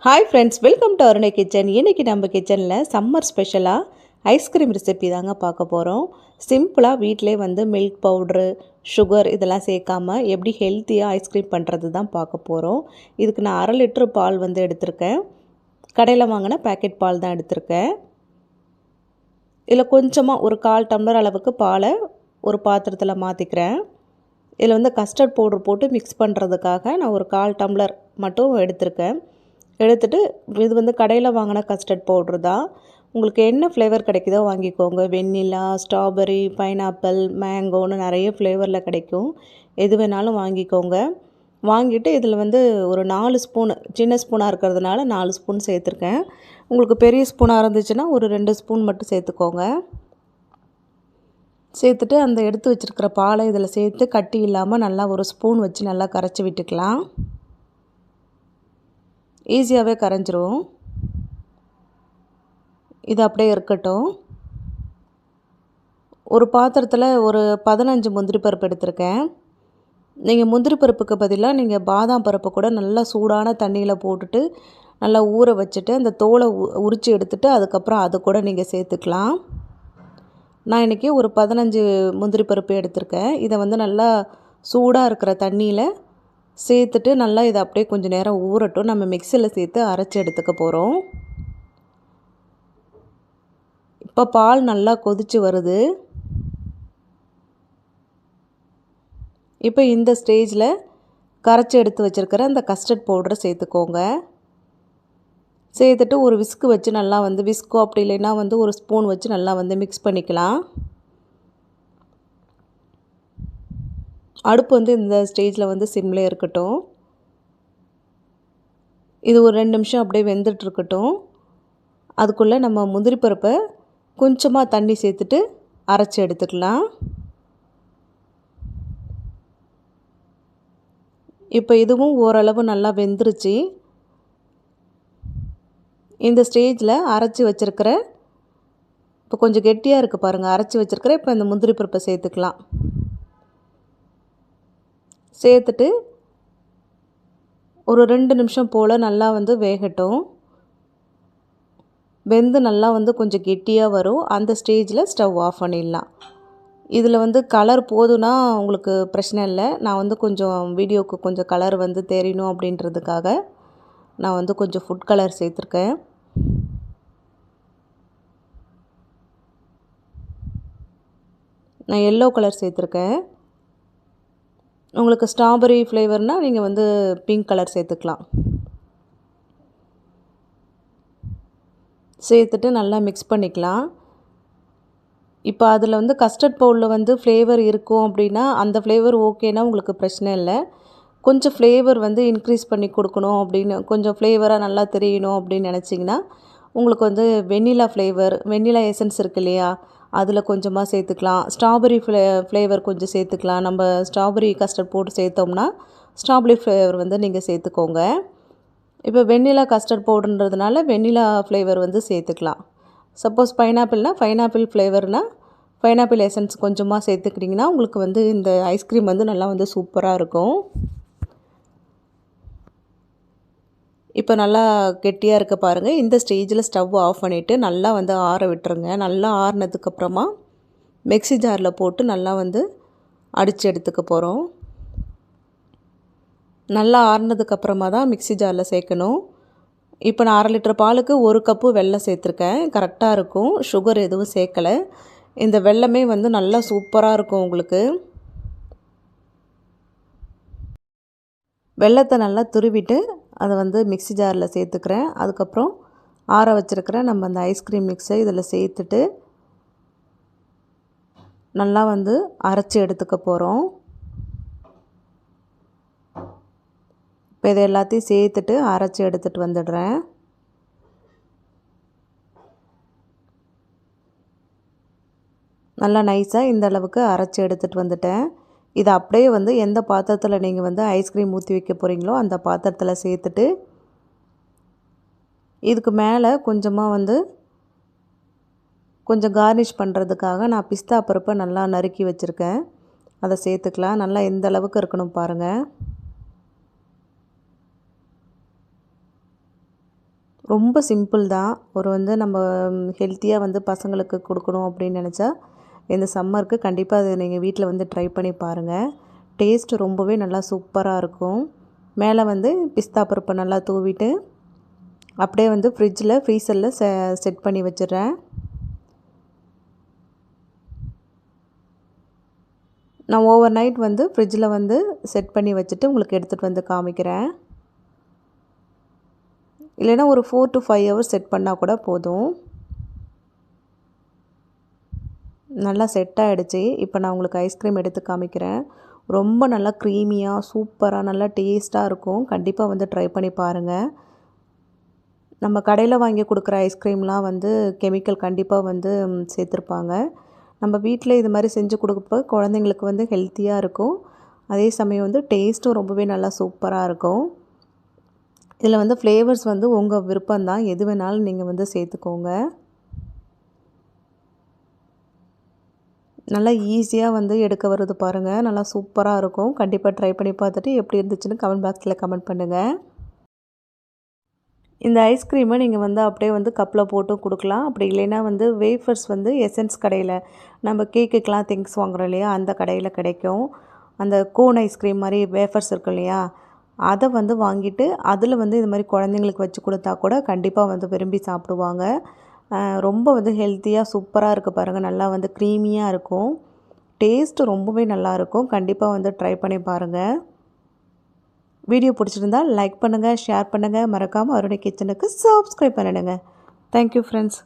Hi friends, welcome to Arunai kitchen. இன்றைக்கி நம்ம கிச்சனில் சம்மர் ஸ்பெஷலாக ஐஸ்கிரீம் ரெசிபி தாங்க பார்க்க போகிறோம். சிம்பிளாக வீட்டிலே வந்து மில்க் பவுட்ரு, சுகர் இதெல்லாம் சேர்க்காம எப்படி ஹெல்த்தியாக ஐஸ்கிரீம் பண்ணுறது தான் பார்க்க போகிறோம். இதுக்கு நான் 1/2 லிட்டர் பால் வந்து எடுத்திருக்கேன். கடையில் வாங்கின பேக்கெட் பால் தான் எடுத்திருக்கேன். இதில் கொஞ்சமாக ஒரு 1/4 டம்ளர் அளவுக்கு பாலை ஒரு பாத்திரத்தில் மாற்றிக்கிறேன். இதில் வந்து கஸ்டர்ட் பவுட்ரு போட்டு மிக்ஸ் பண்ணுறதுக்காக நான் ஒரு 1/4 டம்ளர் மட்டும் எடுத்திருக்கேன். எடுத்துகிட்டு இது வந்து கடையில் வாங்கின கஸ்டர்ட் பவுட்ரு தான். உங்களுக்கு என்ன ஃப்ளேவர் கிடைக்குதோ வாங்கிக்கோங்க. வெண்ணிலா, ஸ்ட்ராபெரி, பைனாப்பிள், மேங்கோன்னு நிறைய ஃப்ளேவரில் கிடைக்கும். எது வேணாலும் வாங்கிக்கோங்க. வாங்கிட்டு இதில் வந்து ஒரு 4 ஸ்பூனு, சின்ன ஸ்பூனாக இருக்கிறதுனால 4 ஸ்பூன் சேர்த்துருக்கேன். உங்களுக்கு பெரிய ஸ்பூனாக இருந்துச்சுன்னா ஒரு 2 ஸ்பூன் மட்டும் சேர்த்துக்கோங்க. சேர்த்துட்டு அந்த எடுத்து வச்சுருக்கிற பாலை இதில் சேர்த்து கட்டி இல்லாமல் நல்லா ஒரு ஸ்பூன் வச்சு நல்லா கரைச்சி விட்டுக்கலாம். ஈஸியாகவே கரைஞ்சிரும். இது அப்படியே இருக்கட்டும். ஒரு பாத்திரத்தில் ஒரு 15 முந்திரி பருப்பு எடுத்திருக்கேன். நீங்கள் முந்திரி பருப்புக்கு பதிலாக நீங்கள் பாதாம் பருப்பை கூட நல்லா சூடான தண்ணியில் போட்டுட்டு நல்லா ஊற வச்சுட்டு அந்த தோலை உரித்து எடுத்துகிட்டு அதுக்கப்புறம் அதை கூட நீங்கள் சேர்த்துக்கலாம். நான் இன்றைக்கி ஒரு 15 முந்திரி பருப்பு எடுத்திருக்கேன். இதை வந்து நல்லா சூடாக இருக்கிற தண்ணியில் சேர்த்துட்டு நல்லா இதை அப்படியே கொஞ்சம் நேரம் ஊறட்டும். நம்ம மிக்சியில் சேர்த்து அரைச்சி எடுத்துக்க போகிறோம். இப்போ பால் நல்லா கொதித்து வருது. இப்போ இந்த ஸ்டேஜில் கரைச்சி எடுத்து வச்சுருக்கிற அந்த கஸ்டர்ட் பவுடரை சேர்த்துக்கோங்க. சேர்த்துட்டு ஒரு விஸ்கு வச்சு நல்லா வந்து விஸ்கோ அப்படி இல்லைன்னா வந்து ஒரு ஸ்பூன் வச்சு நல்லா வந்து மிக்ஸ் பண்ணிக்கலாம். அடுப்பு வந்து இந்த ஸ்டேஜில் வந்து சிம்மில் இருக்கட்டும். இது ஒரு 2 நிமிஷம் அப்படியே வெந்துட்டுருக்கட்டும். அதுக்குள்ளே நம்ம முந்திரி பருப்பை கொஞ்சமாக தண்ணி சேர்த்துட்டு அரைச்சி எடுத்துக்கலாம். இப்போ இதுவும் ஓரளவு நல்லா வெந்துருச்சு. இந்த ஸ்டேஜில் அரைச்சி வச்சுருக்கிற இப்போ கொஞ்சம் கெட்டியாக இருக்குது பாருங்கள். அரைச்சி வச்சுருக்கிற இப்போ இந்த முந்திரி பருப்பை சேர்த்துக்கலாம். சேர்த்துட்டு ஒரு 2 நிமிஷம் போல் நல்லா வந்து வேகட்டும். வெந்து நல்லா வந்து கொஞ்சம் கெட்டியாக வரும். அந்த ஸ்டேஜில் ஸ்டவ் ஆஃப் பண்ணிடலாம். இதில் வந்து கலர் போதுன்னா உங்களுக்கு பிரச்சனை இல்லை. நான் வந்து கொஞ்சம் வீடியோவுக்கு கொஞ்சம் கலர் வந்து தெரியணும் அப்படின்றதுக்காக நான் வந்து கொஞ்சம் ஃபுட் கலர் சேர்த்துருக்கேன். நான் எல்லோ கலர் சேர்த்துருக்கேன். உங்களுக்கு ஸ்ட்ராபெரி ஃப்ளேவர்னால் நீங்கள் வந்து பிங்க் கலர் சேர்த்துக்கலாம். சேர்த்துட்டு நல்லா மிக்ஸ் பண்ணிக்கலாம். இப்போ அதில் வந்து கஸ்டர்ட் பவுடரில் வந்து ஃப்ளேவர் இருக்கும் அப்படின்னா அந்த ஃப்ளேவர் ஓகேனா உங்களுக்கு பிரச்சனை இல்லை. கொஞ்சம் ஃப்ளேவர் வந்து இன்க்ரீஸ் பண்ணி கொடுக்கணும் அப்படின்னு கொஞ்சம் ஃப்ளேவராக நல்லா தெரியணும் அப்படின்னு நினச்சிங்கன்னா உங்களுக்கு வந்து வெண்ணிலா வெண்ணிலா எசன்ஸ் இருக்கு இல்லையா, அதில் கொஞ்சமாக சேர்த்துக்கலாம். ஸ்ட்ராபெரி ஃப்ளேவர் கொஞ்சம் சேர்த்துக்கலாம். நம்ம ஸ்ட்ராபெரி கஸ்டர்ட் போட்டு சேர்த்தோம்னா ஸ்ட்ராபெரி ஃப்ளேவர் வந்து நீங்கள் சேர்த்துக்கோங்க. இப்போ வெண்ணிலா கஸ்டர்ட் பவுடர்ன்றதுனால வெண்ணிலா ஃப்ளேவர் வந்து சேர்த்துக்கலாம். சப்போஸ் பைனாப்பிள்னால் பைனாப்பிள் ஃப்ளேவர்னால் பைனாப்பிள் எசன்ஸ் கொஞ்சமாக சேர்த்துக்கிட்டிங்கன்னா உங்களுக்கு வந்து இந்த ஐஸ்கிரீம் வந்து நல்லா வந்து சூப்பராக இருக்கும். இப்போ நல்லா கெட்டியாக இருக்க பாருங்கள். இந்த ஸ்டேஜில் ஸ்டவ் ஆஃப் பண்ணிவிட்டு நல்லா வந்து ஆற விட்டுருங்க. நல்லா ஆறினதுக்கப்புறமா மிக்ஸி ஜாரில் போட்டு நல்லா வந்து அடித்து எடுத்துக்க போகிறோம். நல்லா ஆறினதுக்கப்புறமா தான் மிக்ஸி ஜாரில் சேர்க்கணும். இப்போ நான் 1/2 லிட்டர் பாலுக்கு 1 கப்பு வெல்லம் சேர்த்துருக்கேன். கரெக்டாக இருக்கும். சுகர் எதுவும் சேர்க்கலை. இந்த வெல்லமே வந்து நல்லா சூப்பராக இருக்கும் உங்களுக்கு. வெல்லத்தை நல்லா துருவிட்டு அதை வந்து மிக்ஸி ஜாரில் சேர்த்துக்கிறேன். அதுக்கப்புறம் ஆற வச்சுருக்கிற நம்ம அந்த ஐஸ்கிரீம் மிக்ஸை இதில் சேர்த்துட்டு நல்லா வந்து அரைச்சி எடுத்துக்க போகிறோம். இப்போ இதை எல்லாத்தையும் சேர்த்துட்டு அரைச்சி எடுத்துகிட்டு வந்துடுறேன். நல்லா நைஸாக இந்த அளவுக்கு அரைச்சி எடுத்துகிட்டு வந்துட்டேன். இதை அப்படியே வந்து எந்த பாத்திரத்தில் நீங்கள் வந்து ஐஸ்கிரீம் ஊற்றி வைக்க போகிறீங்களோ அந்த பாத்திரத்தில் சேர்த்துட்டு இதுக்கு மேலே கொஞ்சமாக வந்து கொஞ்சம் கார்னிஷ் பண்ணுறதுக்காக நான் பிஸ்தா பருப்பை நல்லா நறுக்கி வச்சுருக்கேன். அதை சேர்த்துக்கலாம். நல்லா எந்த அளவுக்கு இருக்கணும் பாருங்கள். ரொம்ப சிம்பிள் தான். ஒரு வந்து நம்ம ஹெல்த்தியாக வந்து பசங்களுக்கு கொடுக்கணும் அப்படின்னு நினச்சா இந்த சம்மருக்கு கண்டிப்பாக அது நீங்கள் வீட்டில் வந்து ட்ரை பண்ணி பாருங்கள். டேஸ்ட்டு ரொம்பவே நல்லா சூப்பராக இருக்கும். மேலே வந்து பிஸ்தா பருப்பை நல்லா தூவிட்டு அப்படியே வந்து ஃப்ரீசரில் செட் பண்ணி வச்சிடுறேன். நான் ஓவர் நைட் வந்து ஃப்ரிட்ஜில் வந்து செட் பண்ணி வச்சுட்டு உங்களுக்கு எடுத்துகிட்டு வந்து காமிக்கிறேன். இல்லைன்னா ஒரு 4 to 5 ஹவர்ஸ் செட் பண்ணால் கூட போதும். நல்லா செட் ஆகிடுச்சு. இப்போ நான் உங்களுக்கு ஐஸ்கிரீம் எடுத்து காமிக்கிறேன். ரொம்ப நல்லா க்ரீமியாக சூப்பராக நல்லா டேஸ்ட்டாக இருக்கும். கண்டிப்பாக வந்து ட்ரை பண்ணி பாருங்கள். நம்ம கடையில் வாங்கி கொடுக்குற ஐஸ்கிரீம்லாம் வந்து கெமிக்கல் கண்டிப்பாக வந்து சேர்த்துருப்பாங்க. நம்ம வீட்டில் இது மாதிரி செஞ்சு கொடுக்கப்போ குழந்தைங்களுக்கு வந்து ஹெல்த்தியாக இருக்கும். அதே சமயம் வந்து டேஸ்ட்டும் ரொம்பவே நல்லா சூப்பராக இருக்கும். இதில் வந்து ஃப்ளேவர்ஸ் வந்து உங்கள் விருப்பம்தான், எது வேணாலும் நீங்கள் வந்து சேர்த்துக்கோங்க. நல்லா ஈஸியாக வந்து எடுக்க வருது பாருங்கள். நல்லா சூப்பராக இருக்கும். கண்டிப்பாக ட்ரை பண்ணி பார்த்துட்டு எப்படி இருந்துச்சுன்னு கமெண்ட் பாக்ஸில் கமெண்ட் பண்ணுங்கள். இந்த ஐஸ்கிரீமை நீங்கள் வந்து அப்படியே வந்து கப்பில் போட்டு கொடுக்கலாம். அப்படி இல்லைன்னா வந்து வேஃபர்ஸ் வந்து எசன்ஸ் கடையில் நம்ம கேக்குக்கெலாம் திங்ஸ் வாங்குகிறோம் இல்லையா, அந்த கடையில் கிடைக்கும். அந்த கோன் ஐஸ்கிரீம் மாதிரி வேஃபர்ஸ் இருக்கும் இல்லையா, அதை வந்து வாங்கிட்டு அதில் வந்து இது மாதிரி குழந்தைங்களுக்கு வச்சு கொடுத்தா கூட கண்டிப்பாக வந்து விரும்பி சாப்பிடுவாங்க. ரொம்ப வந்து ஹெல்த்தியாக சூப்பராக இருக்குது பாருங்கள். நல்லா வந்து க்ரீமியாக இருக்கும். டேஸ்ட்டு ரொம்பவே நல்லாயிருக்கும். கண்டிப்பாக வந்து ட்ரை பண்ணி பாருங்கள். வீடியோ பிடிச்சிருந்தால் லைக் பண்ணுங்கள், ஷேர் பண்ணுங்கள். மறக்காமல் அருணை கிச்சனுக்கு சப்ஸ்கிரைப் பண்ணிடுங்க. Thank you friends.